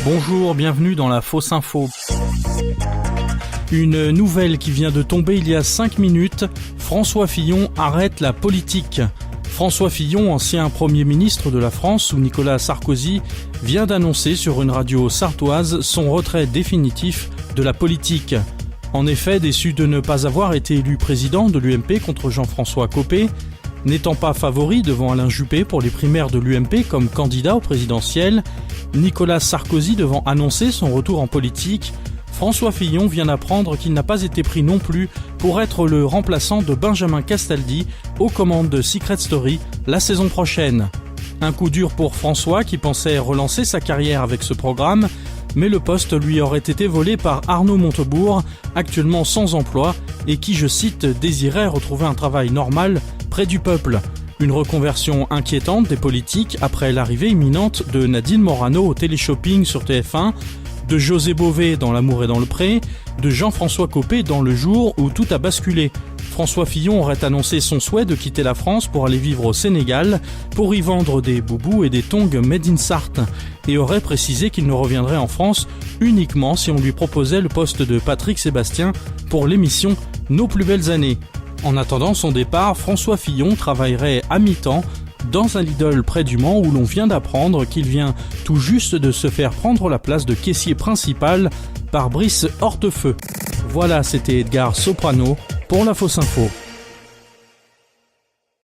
Bonjour, bienvenue dans la fausse info. Une nouvelle qui vient de tomber il y a 5 minutes, François Fillon arrête la politique. François Fillon, ancien Premier ministre de la France sous Nicolas Sarkozy, vient d'annoncer sur une radio sartoise son retrait définitif de la politique. En effet, déçu de ne pas avoir été élu président de l'UMP contre Jean-François Copé, n'étant pas favori devant Alain Juppé pour les primaires de l'UMP comme candidat au présidentiel, Nicolas Sarkozy devant annoncer son retour en politique, François Fillon vient d'apprendre qu'il n'a pas été pris non plus pour être le remplaçant de Benjamin Castaldi aux commandes de Secret Story la saison prochaine. Un coup dur pour François qui pensait relancer sa carrière avec ce programme, mais le poste lui aurait été volé par Arnaud Montebourg, actuellement sans emploi et qui, je cite, désirait retrouver un travail normal près du peuple. Une reconversion inquiétante des politiques après l'arrivée imminente de Nadine Morano au téléshopping sur TF1, de José Bové dans L'amour est dans le pré, de Jean-François Copé dans Le jour où tout a basculé. François Fillon aurait annoncé son souhait de quitter la France pour aller vivre au Sénégal, pour y vendre des boubous et des tongs made in Sarthe, et aurait précisé qu'il ne reviendrait en France uniquement si on lui proposait le poste de Patrick Sébastien pour l'émission Nos plus belles années. En attendant son départ, François Fillon travaillerait à mi-temps dans un Lidl près du Mans où l'on vient d'apprendre qu'il vient tout juste de se faire prendre la place de caissier principal par Brice Hortefeux. Voilà, c'était Edgar Soprano pour la fausse info.